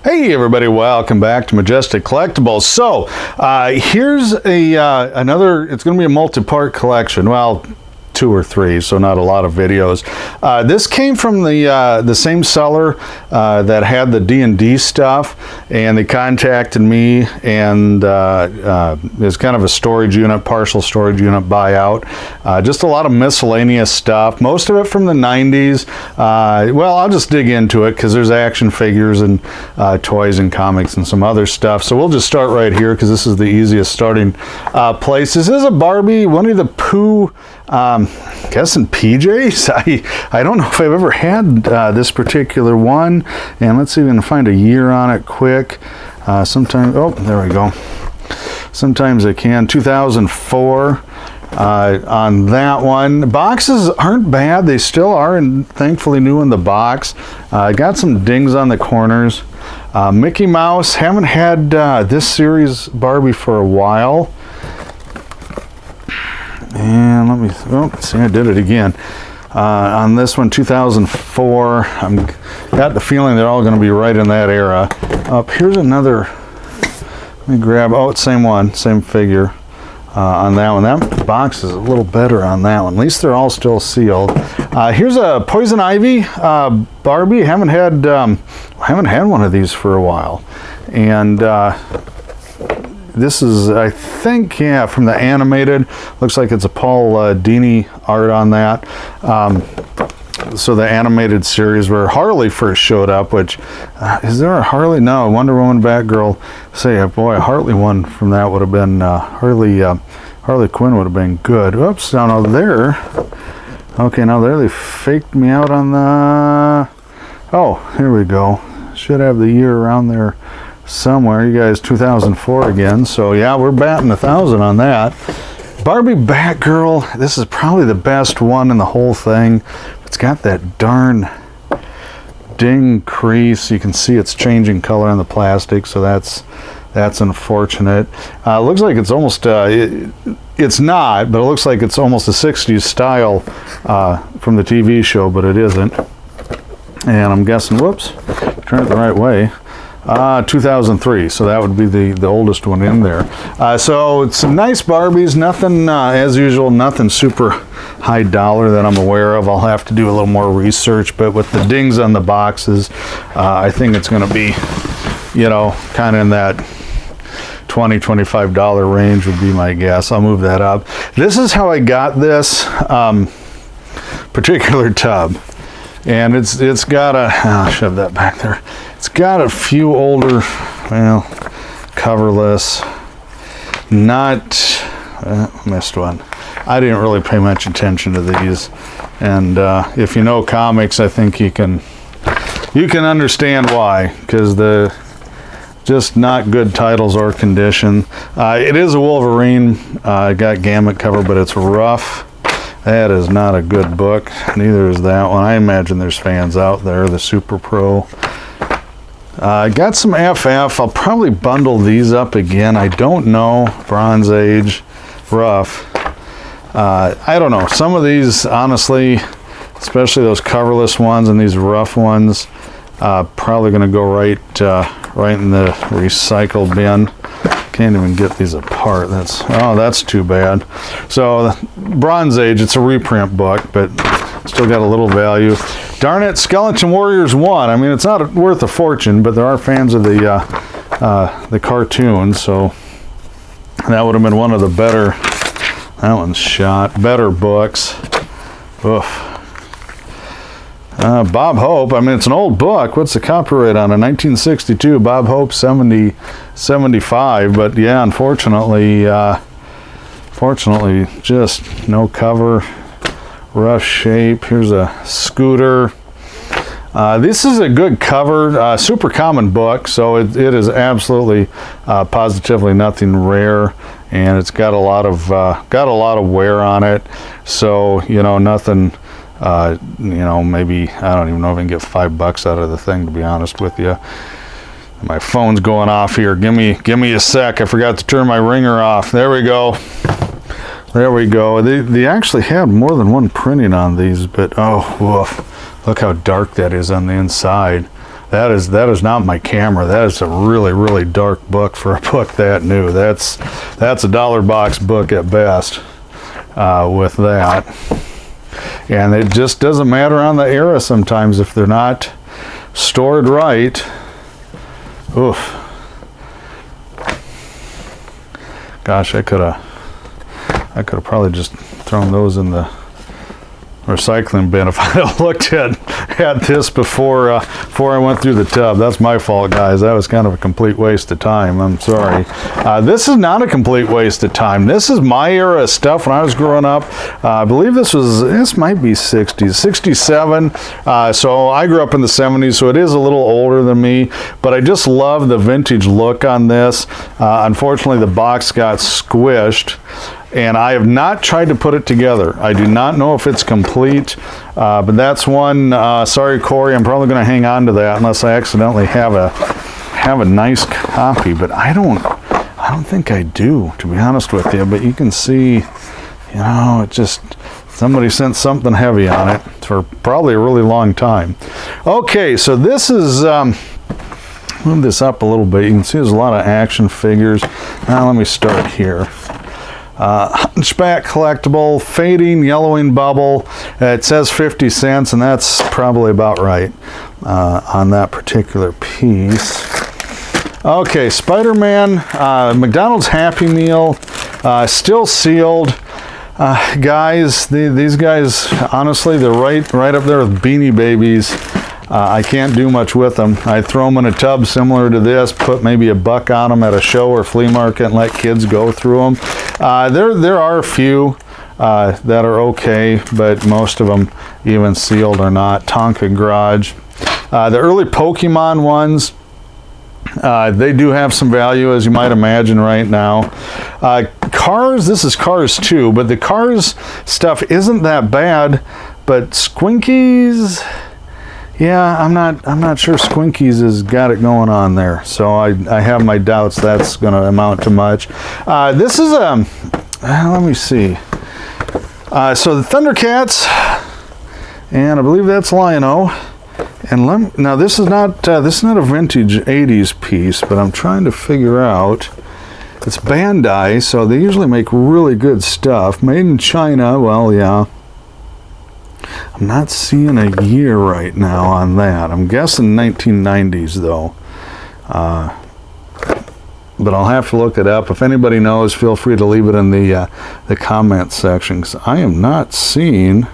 Hey everybody, welcome back to Majestic Collectibles. So here's another, it's going to be a multi-part collection. Well, 2 or 3, so not a lot of videos. This came from the same seller that had the D&D stuff, and they contacted me, and it's kind of a storage unit, partial storage unit buyout. Just a lot of miscellaneous stuff, most of it from the 90s. Well, I'll just dig into it because there's action figures and toys and comics and some other stuff. So we'll just start right here because this is the easiest starting place. This is a Barbie, Winnie the Pooh, guess in PJs. I don't know if I've ever had this particular one, and let's see if we can find a year on it quick. Sometimes, oh, there we go. Sometimes I can. 2004 on that one. Boxes aren't bad. They still are, and thankfully new in the box. Got some dings on the corners. Mickey Mouse. Haven't had this series Barbie for a while. And let me, oh, see, I did it again. On this one, 2004, got the feeling they're all going to be right in that era. Here's another, let me grab, oh, it's same one, same figure on that one. That box is a little better on that one. At least they're all still sealed. Here's a Poison Ivy Barbie. Haven't had one of these for a while. And this is, I think, yeah, from the animated. Looks like it's a Paul Dini art on that. So the animated series where Harley first showed up, which, is there a Harley? No, Wonder Woman, Batgirl. Say, boy, a Harley one from that would have been, Harley Quinn would have been good. Oops, now there. Okay, now there they faked me out on the, oh, here we go. Should have the year around there somewhere. You guys, 2004 again, so yeah, we're batting 1,000 on that. Barbie Batgirl, this is probably the best one in the whole thing. It's got that darn ding crease. You can see it's changing color on the plastic, so that's unfortunate. Looks like it's almost it's not, but it looks like it's almost a 60s style from the TV show, but it isn't. And I'm guessing, whoops, turn it the right way. 2003, so that would be the oldest one in there. So it's some nice Barbies, nothing, as usual, nothing super high dollar that I'm aware of. I'll have to do a little more research, but with the dings on the boxes, I think it's going to be, you know, kind of in that $20-25 range would be my guess. I'll move that up. This is how I got this particular tub. And it's got a, I'll shove that back there. It's got a few older, well, coverless, not, missed one. I didn't really pay much attention to these. And if you know comics, I think you can understand why, because the just not good titles or condition. It is a Wolverine, got gamut cover, but it's rough. That is not a good book. Neither is that one. I imagine there's fans out there. The Super Pro. Got some FF. I'll probably bundle these up again. I don't know. Bronze Age. Rough. I don't know. Some of these, honestly, especially those coverless ones and these rough ones, probably going to go right in the recycle bin. Can't even get these apart. That's too bad. So Bronze Age, it's a reprint book, but still got a little value. Darn it, Skeleton Warriors 1. I mean, it's not worth a fortune, but there are fans of the cartoon, so that would have been one of the better, that one's shot, better books. Oof. Bob Hope, I mean, it's an old book. What's the copyright on it? 1962, Bob Hope 75, but yeah, unfortunately, just no cover, rough shape. Here's a scooter. This is a good cover, super common book, so it is absolutely, positively nothing rare, and it's got a lot of wear on it, so, you know, nothing. You know, maybe, I don't even know if I can get $5 out of the thing, to be honest with you. My phone's going off here. Give me a sec. I forgot to turn my ringer off. There we go. There we go. They actually had more than one printing on these, but oh, woof. Look how dark that is on the inside. that is not my camera. That is a really, really dark book for a book that new. That's a dollar box book at best with that. And it just doesn't matter on the era sometimes if they're not stored right. Oof. Gosh, I could have probably just thrown those in the recycling bin if I had looked at this before I went through the tub. That's my fault, guys. That was kind of a complete waste of time. I'm sorry. This is not a complete waste of time. This is my era stuff when I was growing up. I believe this might be 60s, 67. So I grew up in the 70s, so it is a little older than me, but I just love the vintage look on this. Unfortunately, the box got squished, and I have not tried to put it together. I do not know if it's complete, but that's one. Sorry, Corey, I'm probably going to hang on to that unless I accidentally have a nice copy. But I don't think I do, to be honest with you. But you can see, you know, it just, somebody sent something heavy on it for probably a really long time. Okay, so this is. Move this up a little bit. You can see there's a lot of action figures. Now let me start here. Hunchback collectible, fading, yellowing bubble. It says 50 cents, and that's probably about right on that particular piece. Okay, Spider-Man, McDonald's Happy Meal, still sealed. Guys, these guys, honestly, they're right up there with Beanie Babies. I can't do much with them. I throw them in a tub similar to this, put maybe $1 on them at a show or flea market and let kids go through them. There are a few that are okay, but most of them, even sealed or not. Tonka Garage. The early Pokemon ones, they do have some value, as you might imagine right now. Cars, this is Cars 2, but the Cars stuff isn't that bad, but Squinkies... Yeah, I'm not sure Squinkies has got it going on there, so I have my doubts that's going to amount to much. This is let me see. So the Thundercats, and I believe that's Lion-O. And now this is not a vintage '80s piece, but I'm trying to figure out. It's Bandai, so they usually make really good stuff. Made in China. Well, yeah. I'm not seeing a year right now on that. I'm guessing 1990s though. But I'll have to look it up. If anybody knows, feel free to leave it in the comment section, because I am not seeing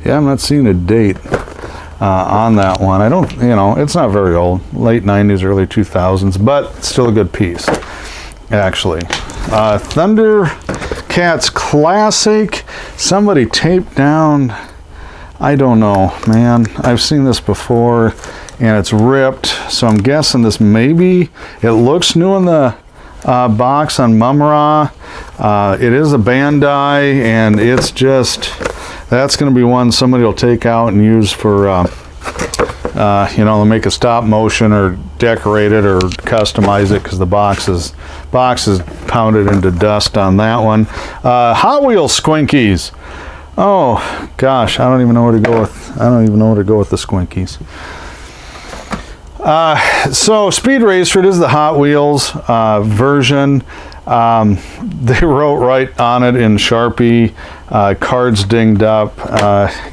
a date on that one. I don't, it's not very old. Late 90s, early 2000s, but still a good piece, actually. Thundercats Classic. Somebody taped down... I don't know, man. I've seen this before, and it's ripped. So I'm guessing this maybe, it looks new in the box on Mumra. It is a Bandai, and it's just, that's going to be one somebody will take out and use for, to make a stop motion or decorate it or customize it, because the box is pounded into dust on that one. Hot Wheels Squinkies. Oh gosh, I don't even know where to go with. I don't even know where to go with the Squinkies. So Speed Racer, it is the Hot Wheels version. They wrote right on it in Sharpie. Cards dinged up.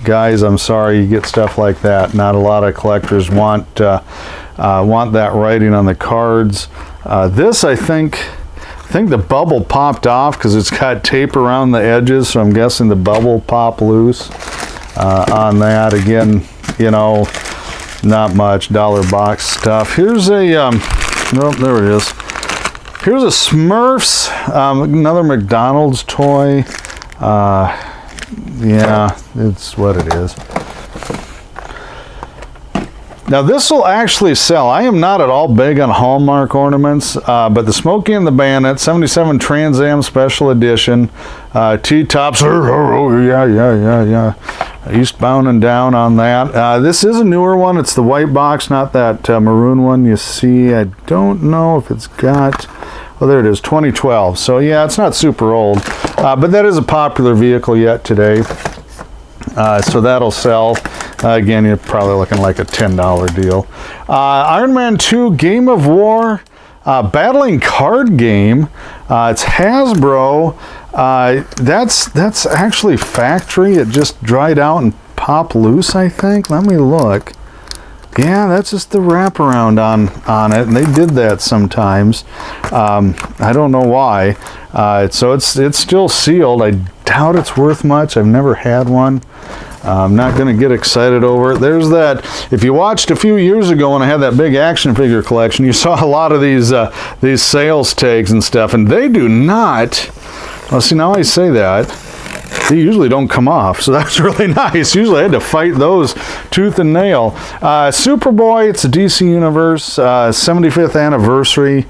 Guys, I'm sorry, you get stuff like that. Not a lot of collectors want that writing on the cards. This, I think the bubble popped off because it's got tape around the edges, so I'm guessing the bubble popped loose on that. Again, not much dollar box stuff. Here's a, nope, there it is. Here's a Smurfs, another McDonald's toy. Yeah, it's what it is. Now this will actually sell. I am not at all big on Hallmark ornaments, but the Smokey and the Bandit 77 Trans Am Special Edition, T-tops, yeah. Eastbound and down on that. This is a newer one. It's the white box, not that maroon one you see. I don't know if it's got, oh there it is, 2012. So yeah, it's not super old, but that is a popular vehicle yet today. So that'll sell. Again, you're probably looking like a $10 deal. Iron Man 2 Game of War battling card game. It's Hasbro. That's actually factory. It just dried out and popped loose, I think. Let me look. Yeah, that's just the wraparound on it, and they did that sometimes. I don't know why. So it's still sealed. I doubt it's worth much. I've never had one. I'm not going to get excited over it. There's that. If you watched a few years ago when I had that big action figure collection, you saw a lot of these sales tags and stuff, and they do not. Well, see, now I say that. They usually don't come off, so that's really nice. Usually I had to fight those tooth and nail. Superboy, it's a DC Universe, 75th anniversary,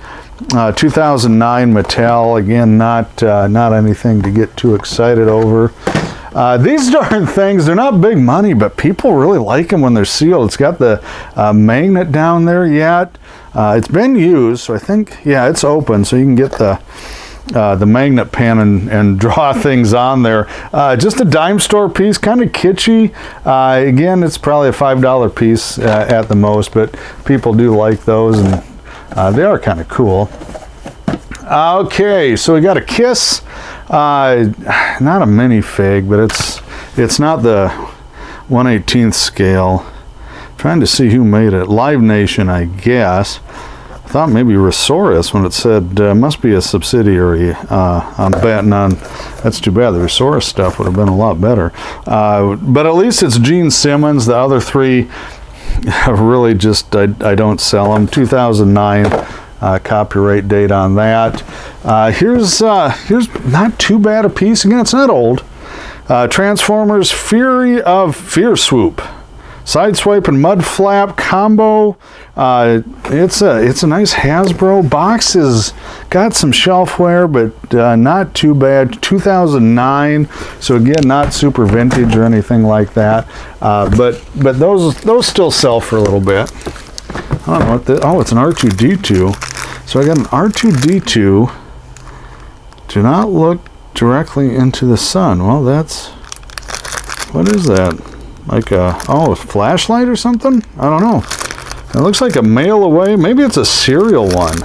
2009 Mattel. Again, not anything to get too excited over. These darn things, they're not big money, but people really like them when they're sealed. It's got the magnet down there yet. It's been used, so I think, yeah, it's open, so you can get the magnet pen and draw things on there. Just a dime store piece, kind of kitschy. Again, it's probably a $5 piece at the most, but people do like those, and they are kind of cool. Okay, so we got a Kiss. Not a minifig, but it's not the 1/18 scale. Trying to see who made it. Live Nation, I guess. I thought maybe Resource when it said must be a subsidiary. I'm betting on. That's too bad. The Resource stuff would have been a lot better. But at least it's Gene Simmons. The other three really just I don't sell them. 2009 copyright date on that. Here's not too bad a piece. Again, it's not old. Transformers Fury of Fear Swoop. Sideswipe and mud flap combo. It's a nice Hasbro box. Has got some shelfware, but not too bad. 2009, so again, not super vintage or anything like that. But those still sell for a little bit. I don't know what oh, it's an R2D2. So I got an R2D2. Do not look directly into the sun. Well, what is that? Like a flashlight or something? I don't know. It looks like a mail away. Maybe it's a serial one.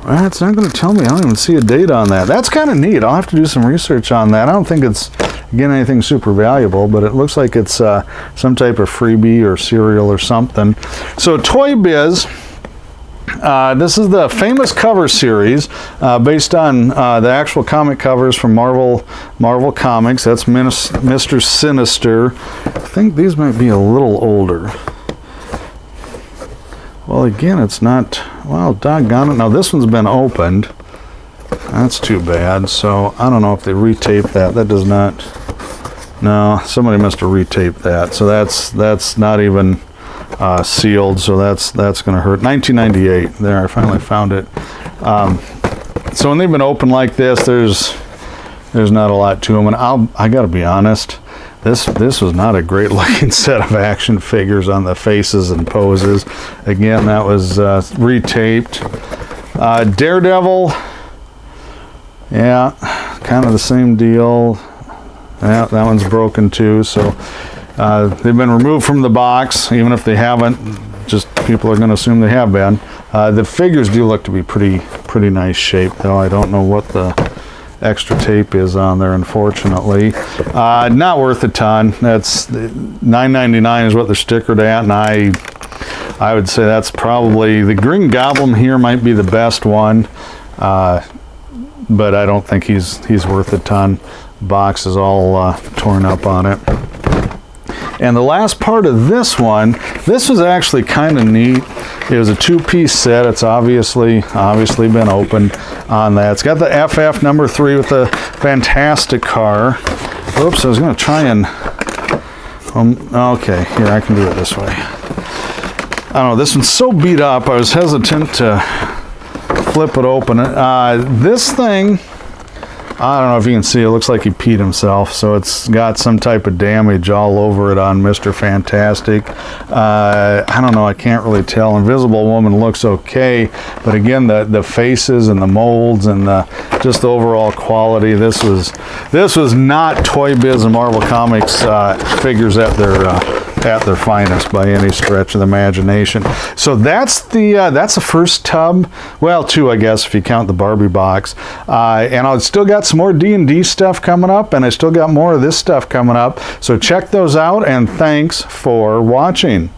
Well, it's not going to tell me. I don't even see a date on that. That's kind of neat. I'll have to do some research on that. I don't think it's, again, anything super valuable, but it looks like it's some type of freebie or serial or something. So Toy Biz. This is the famous cover series based on the actual comic covers from Marvel Comics. That's Mr. Sinister. I think these might be a little older. Well, again, it's not. Well, doggone it. Now, this one's been opened. That's too bad. So, I don't know if they retaped that. That does not. No, somebody must have retaped that. So, that's not even sealed. So, that's going to hurt. 1998. There, I finally found it. So, when they've been open like this, there's not a lot to them. And I got to be honest. This was not a great looking set of action figures on the faces and poses. Again, that was retaped. Daredevil, yeah, kind of the same deal. Yeah, that one's broken too. So they've been removed from the box, even if they haven't. Just people are going to assume they have been. The figures do look to be pretty nice shape, though. I don't know what the extra tape is on there, unfortunately. Not worth a ton. That's $9.99 is what they're stickered at, and I would say that's probably the Green Goblin here might be the best one, but I don't think he's worth a ton. Box is all torn up on it. And the last part of this one, this was actually kind of neat. It was a two-piece set. It's obviously been opened on that. It's got the FF number 3 with the fantastic car. Oops, I was going to try and... okay, here, I can do it this way. I don't know, this one's so beat up, I was hesitant to flip it open. This thing I don't know if you can see, it looks like he peed himself, so it's got some type of damage all over it on Mr. Fantastic. I don't know, I can't really tell. Invisible Woman looks okay, but again, the faces and the molds and just the overall quality, this was not Toy Biz and Marvel Comics figures at their finest by any stretch of the imagination. So that's the first tub, well, two, I guess, if you count the Barbie box. And I've still got some more D&D stuff coming up, and I still got more of this stuff coming up. So check those out, and thanks for watching.